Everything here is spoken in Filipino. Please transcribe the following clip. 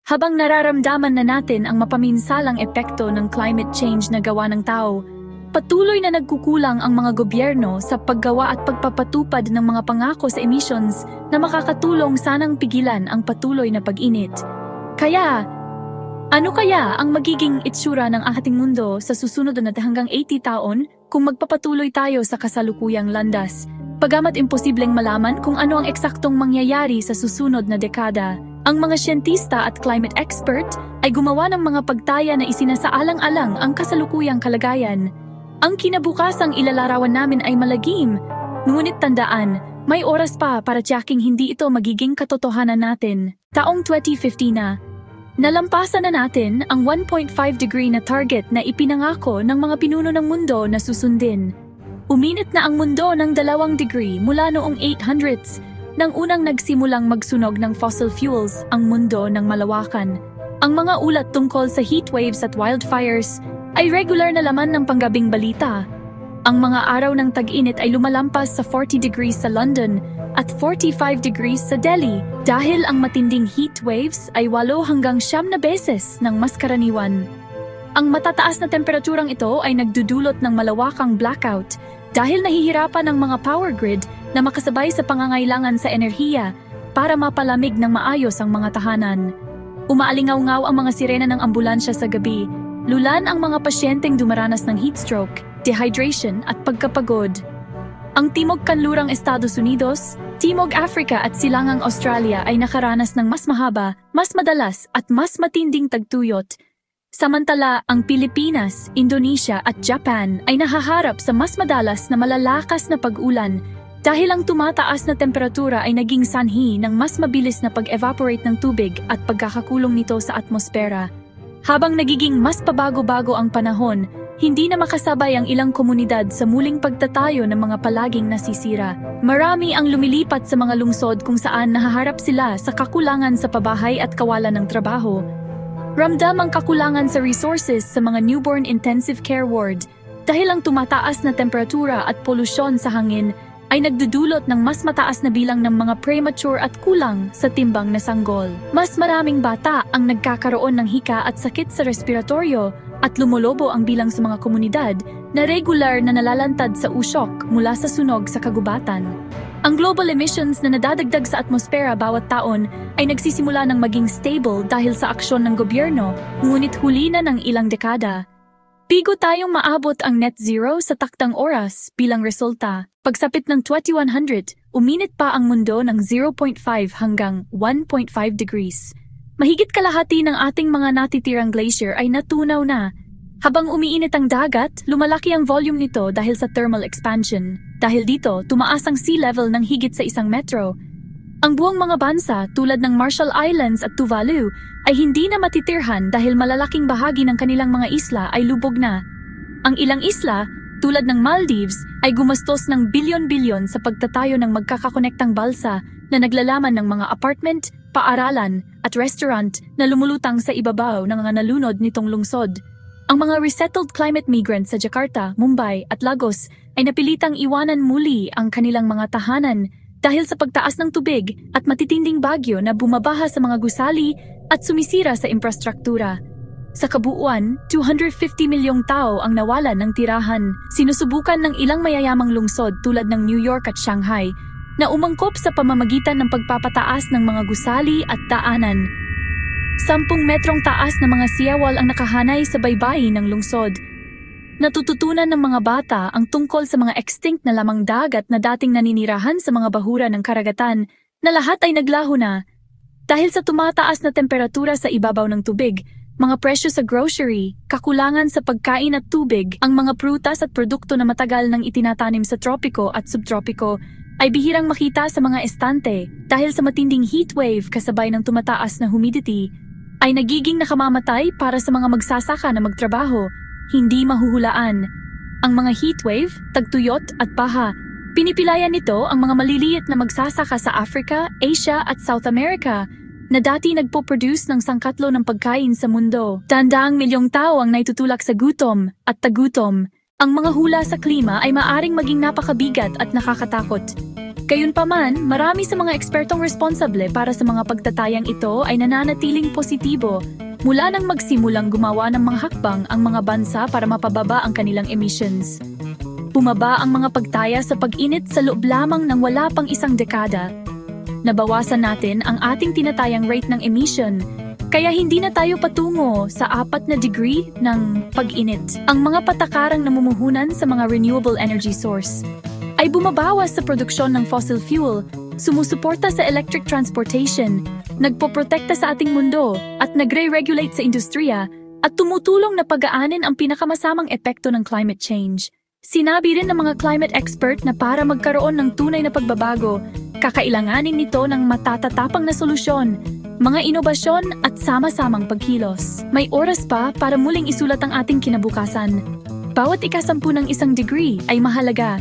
Habang nararamdaman na natin ang mapaminsalang epekto ng climate change na gawa ng tao, patuloy na nagkukulang ang mga gobyerno sa paggawa at pagpapatupad ng mga pangako sa emissions na makakatulong sanang pigilan ang patuloy na pag-init. Kaya, ano kaya ang magiging itsura ng ating mundo sa susunod na hanggang 80 taon kung magpapatuloy tayo sa kasalukuyang landas? Pagamat imposibleng malaman kung ano ang eksaktong mangyayari sa susunod na dekada, ang mga siyentista at climate expert ay gumawa ng mga pagtaya na isinasaalang-alang ang kasalukuyang kalagayan. Ang kinabukasang ilalarawan namin ay malagim, ngunit tandaan, may oras pa para tiyaking hindi ito magiging katotohanan natin. Taong 2050 na, nalampasan na natin ang 1.5 degree na target na ipinangako ng mga pinuno ng mundo na susundin. Uminit na ang mundo ng 2 degree mula noong 800s, nang unang nagsimulang magsunog ng fossil fuels ang mundo ng malawakan. Ang mga ulat tungkol sa heatwaves at wildfires ay regular na laman ng panggabing balita. Ang mga araw ng tag-init ay lumalampas sa 40 degrees sa London at 45 degrees sa Delhi dahil ang matinding heatwaves ay 8 hanggang 9 na beses ng mas karaniwan. Ang matataas na temperaturang ito ay nagdudulot ng malawakang blackout dahil nahihirapan ang mga power grid na makasabay sa pangangailangan sa enerhiya para mapalamig ng maayos ang mga tahanan. Umaalingaw-ngaw ang mga sirena ng ambulansya sa gabi, lulan ang mga pasyenteng dumaranas ng heat stroke, dehydration at pagkapagod. Ang Timog Kanlurang Estados Unidos, Timog Africa at Silangang Australia ay nakaranas ng mas mahaba, mas madalas at mas matinding tagtuyot. Samantala, ang Pilipinas, Indonesia at Japan ay nahaharap sa mas madalas na malalakas na pag-ulan dahil ang tumataas na temperatura ay naging sanhi ng mas mabilis na pag-evaporate ng tubig at pagkakakulong nito sa atmosfera. Habang nagiging mas pabago-bago ang panahon, hindi na makasabay ang ilang komunidad sa muling pagtatayo ng mga palaging nasisira. Marami ang lumilipat sa mga lungsod kung saan nahaharap sila sa kakulangan sa pabahay at kawalan ng trabaho. Ramdam ang kakulangan sa resources sa mga newborn intensive care ward dahil ang tumataas na temperatura at polusyon sa hangin ay nagdudulot ng mas mataas na bilang ng mga premature at kulang sa timbang na sanggol. Mas maraming bata ang nagkakaroon ng hika at sakit sa respiratoryo at lumolobo ang bilang sa mga komunidad na regular na nalalantad sa usok mula sa sunog sa kagubatan. Ang global emissions na nadadagdag sa atmosfera bawat taon ay nagsisimula ng maging stable dahil sa aksyon ng gobyerno, ngunit huli na ng ilang dekada. Bigo tayong maabot ang net zero sa taktang oras bilang resulta. Pagsapit ng 2100, uminit pa ang mundo ng 0.5 hanggang 1.5 degrees. Mahigit kalahati ng ating mga natitirang glacier ay natunaw na. Habang umiinit ang dagat, lumalaki ang volume nito dahil sa thermal expansion. Dahil dito, tumaas ang sea level ng higit sa 1 metro. Ang buong mga bansa tulad ng Marshall Islands at Tuvalu ay hindi na matitirhan dahil malalaking bahagi ng kanilang mga isla ay lubog na. Ang ilang isla, tulad ng Maldives, ay gumastos ng bilyon-bilyon sa pagtatayo ng magkakakonektang balsa na naglalaman ng mga apartment, paaralan at restaurant na lumulutang sa ibabaw ng mga nalunod nitong lungsod. Ang mga resettled climate migrants sa Jakarta, Mumbai at Lagos ay napilitang iwanan muli ang kanilang mga tahanan dahil sa pagtaas ng tubig at matitinding bagyo na bumabaha sa mga gusali at sumisira sa infrastruktura. Sa kabuuan, 250 milyong tao ang nawalan ng tirahan. Sinusubukan ng ilang mayayamang lungsod tulad ng New York at Shanghai na umangkop sa pamamagitan ng pagpapataas ng mga gusali at daanan. 10 metrong taas na mga siyawal ang nakahanay sa baybayin ng lungsod. Natututunan ng mga bata ang tungkol sa mga extinct na lamang dagat na dating naninirahan sa mga bahura ng karagatan na lahat ay naglaho na. Dahil sa tumataas na temperatura sa ibabaw ng tubig, mga presyo sa grocery, kakulangan sa pagkain at tubig, ang mga prutas at produkto na matagal nang itinatanim sa tropiko at subtropiko ay bihirang makita sa mga estante dahil sa matinding heatwave kasabay ng tumataas na humidity, ay nagiging nakamamatay para sa mga magsasaka na magtrabaho, hindi mahuhulaan. Ang mga heatwave, tagtuyot at baha, pinipilayan nito ang mga maliliit na magsasaka sa Africa, Asia at South America na dati nagpo-produce ng sangkatlo ng pagkain sa mundo. Daang milyong tao ang naitutulak sa gutom at tagutom. Ang mga hula sa klima ay maaring maging napakabigat at nakakatakot. Gayunpaman, marami sa mga ekspertong responsable para sa mga pagtatayang ito ay nananatiling positibo mula nang magsimulang gumawa ng mga hakbang ang mga bansa para mapababa ang kanilang emissions. Bumaba ang mga pagtaya sa pag-init sa loob lamang ng wala pang isang dekada. Nabawasan natin ang ating tinatayang rate ng emission, kaya hindi na tayo patungo sa 4 na degree ng pag-init. Ang mga patakarang namumuhunan sa mga renewable energy source ay bumabawas sa produksyon ng fossil fuel, sumusuporta sa electric transportation, nagpoprotekta sa ating mundo at nagre-regulate sa industriya at tumutulong na pagaanin ang pinakamasamang epekto ng climate change. Sinabi rin ng mga climate expert na para magkaroon ng tunay na pagbabago, kakailanganin nito ng matatatapang na solusyon, mga inobasyon at sama-samang pagkilos. May oras pa para muling isulat ang ating kinabukasan. Bawat ika-10 ng 1 degree ay mahalaga.